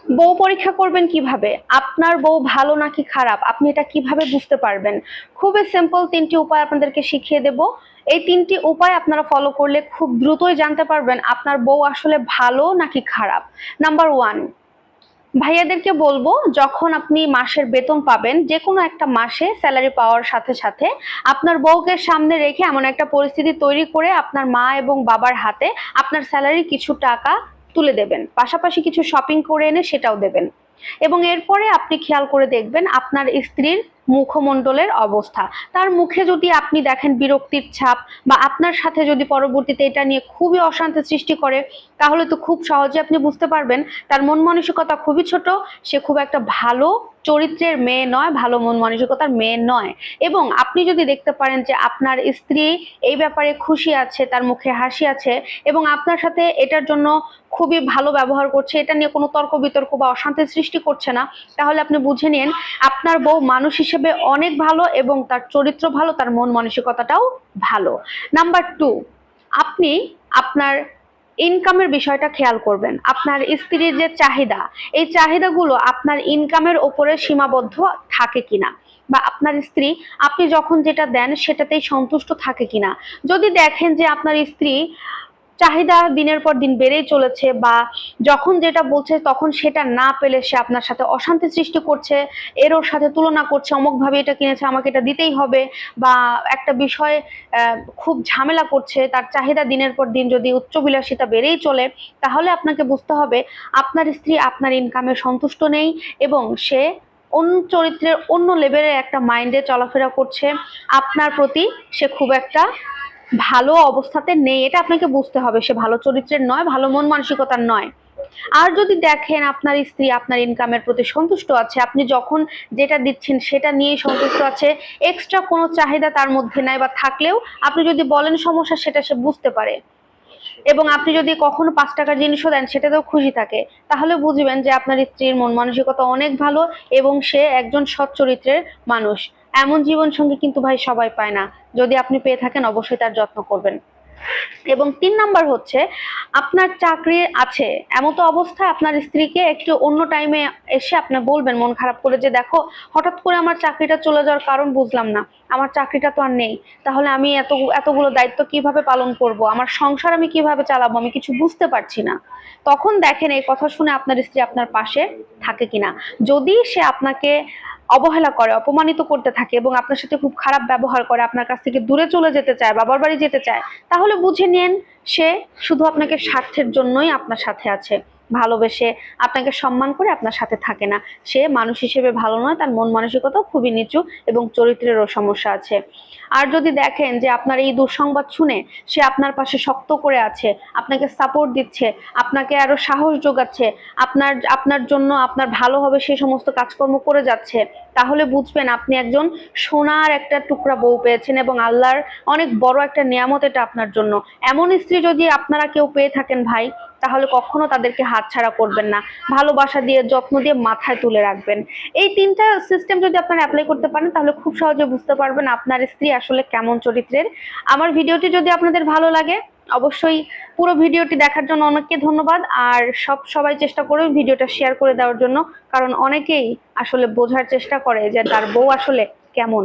বউ পরীক্ষা করবেন কিভাবে? আপনার বউ ভালো নাকি খারাপ আপনি এটা কিভাবে বুঝতে পারবেন? খুবই সিম্পল ৩টি উপায় আপনাদেরকে শিখিয়ে দেব। এই ৩টি উপায় আপনারা ফলো করলে খুব দ্রুতই জানতে পারবেন আপনার বউ আসলে ভালো নাকি খারাপ। নাম্বার 1, ভাইয়াদেরকে বলবো যখন আপনি মাসের বেতন পাবেন, যে কোনো একটা মাসে স্যালারি পাওয়ার সাথে সাথে আপনার বউকে সামনে রেখে এমন একটা পরিস্থিতি তৈরি করে আপনার মা এবং বাবার হাতে আপনার স্যালারি কিছু টাকা তুলে দেবেন, পাশাপাশি কিছু শপিং করে এনে সেটাও দেবেন। এবং এরপরে আপনি খেয়াল করে দেখবেন আপনার স্ত্রীর মুখমণ্ডলের অবস্থা। তার মুখে যদি আপনি দেখেন বিরক্তির ছাপ, বা আপনার সাথে যদি পরবর্তীতে এটা নিয়ে খুবই অশান্তি সৃষ্টি করে, তাহলে তো খুব সহজে আপনি বুঝতে পারবেন তার মন মানসিকতা খুবই ছোট, সে খুব একটা ভালো চরিত্রের মেয়ে নয়, ভালো মন মানসিকতার মেয়ে নয়। এবং আপনি যদি দেখতে পারেন যে আপনার স্ত্রী এই ব্যাপারে খুশি আছে, তার মুখে হাসি আছে এবং আপনার সাথে এটার জন্য খুবই ভালো ব্যবহার করছে, এটা নিয়ে কোনো তর্ক বিতর্ক বা অশান্তির সৃষ্টি করছে না, তাহলে আপনি বুঝে নিন আপনার বউ মানুষ হিসেবে অনেক ভালো এবং তার চরিত্র ভালো, তার মন মানসিকতাটাও ভালো। নাম্বার 2, আপনি আপনার ইনকামের বিষয়টা খেয়াল করবেন। আপনার স্ত্রীর যে চাহিদা, এই চাহিদাগুলো আপনার ইনকামের ওপরে সীমাবদ্ধ থাকে কিনা, বা আপনার স্ত্রী আপনি যখন যেটা দেন সেটাতেই সন্তুষ্ট থাকে কিনা। যদি দেখেন যে আপনার স্ত্রী চাহিদা দিনের পর দিন বেড়েই চলেছে, বা যখন যেটা বলছে তখন সেটা না পেলে সে আপনার সাথে অশান্তি সৃষ্টি করছে, এর ওর সাথে তুলনা করছে, অমুক ভাবে এটা কিনেছে আমাকে এটা দিতেই হবে, বা একটা বিষয় খুব ঝামেলা করছে, তার চাহিদা দিনের পর দিন যদি উচ্চবিলাসিতা বেড়েই চলে, তাহলে আপনাকে বুঝতে হবে আপনার স্ত্রী আপনার ইনকামে সন্তুষ্ট নেই এবং সে অন্য চরিত্রের অন্য লেভেলের একটা মাইন্ডে চলাফেরা করছে, আপনার প্রতি সে খুব একটা ভালো অবস্থাতে নেই, এটা আপনাকে বুঝতে হবে। সে ভালো চরিত্রের নয়, ভালো মন মানসিকতার নয়। আর যদি দেখেন আপনার স্ত্রী আপনার ইনকামের প্রতি সন্তুষ্ট আছে, আপনি যখন যেটা দিচ্ছেন সেটা নিয়েই সন্তুষ্ট আছে, এক্সট্রা কোনো চাহিদা তার মধ্যে নাই, বা থাকলেও আপনি যদি বলেন সমস্যা সেটা সে বুঝতে পারে, এবং আপনি যদি কখনো 5 টাকার জিনিসও দেন সেটাতেও খুশি থাকে, তাহলে বুঝবেন যে আপনার স্ত্রীর মন মানসিকতা অনেক ভালো এবং সে একজন সৎ চরিত্রের মানুষ। এমন জীবন সঙ্গী কিন্তু ভাই সবাই পায় না, যদি আপনি পেয়ে থাকেন অবশ্যই তার যত্ন করবেন। এবং 3 নাম্বার হচ্ছে, আপনার চাকরি আছে এমতো অবস্থায় আপনার স্ত্রীকে একটু অন্য টাইমে এসে আপনি বলবেন মন খারাপ করে যে দেখো হঠাৎ করে আমার চাকরিটা চলে যাওয়ার কারণ বুঝলাম না, আমার চাকরিটা তো আর নেই, তাহলে আমি এতগুলো দায়িত্ব কিভাবে পালন করব, আমার সংসার আমি কিভাবে চালাবো, আমি কিছু বুঝতে পারছি না। তখন দেখেন এই কথা শুনে আপনার স্ত্রী আপনার পাশে থাকে কিনা। যদি সে আপনাকে অবহেলা করে, অপমানিত করতে থাকে এবং আপনার সাথে খুব খারাপ ব্যবহার করে, আপনার কাছ থেকে দূরে চলে যেতে চায়, বাবার বাড়ি যেতে চায়, তাহলে বুঝে নিন সে শুধু আপনাকে স্বার্থের জন্যই আপনার সাথে আছে, ভালোবেসে আপনাকে সম্মান করে আপনার সাথে থাকে না। সে মানুষ হিসেবে ভালো নয়, তার মন মানসিকতাও খুবই নিচু এবং চরিত্রেরও সমস্যা আছে। আর যদি দেখেন যে আপনার এই দুঃসংবাদ শুনে সে আপনার পাশে শক্ত করে আছে, আপনাকে সাপোর্ট দিচ্ছে, আপনাকে আরো সাহস যোগাচ্ছে, আপনার জন্য আপনার ভালো হবে সে সমস্ত কাজকর্ম করে যাচ্ছে, তাহলে বুঝবেন আপনি একজন সোনার একটা টুকরা বউ পেয়েছেন এবং আল্লাহর অনেক বড় একটা নিয়ামত এটা আপনার জন্য। এমন স্ত্রী যদি আপনারা কেউ পেয়ে থাকেন ভাই, তাহলে কখনো তাদেরকে হাতছাড়া করবেন না, ভালোবাসা দিয়ে যত্ন দিয়ে মাথায় তুলে রাখবেন। এই 3টা সিস্টেম যদি আপনারা অ্যাপ্লাই করতে পারেন তাহলে খুব সহজে বুঝতে পারবেন আপনার স্ত্রী আসলে কেমন চরিত্রের। আমার ভিডিওটি যদি আপনাদের ভালো লাগে অবশ্যই পুরো ভিডিওটি দেখার জন্য অনেককে ধন্যবাদ। আর সবাই চেষ্টা করবেন ভিডিওটা শেয়ার করে দেওয়ার জন্য, কারণ অনেকেই আসলে বোঝার চেষ্টা করে যে তার বউ আসলে কেমন।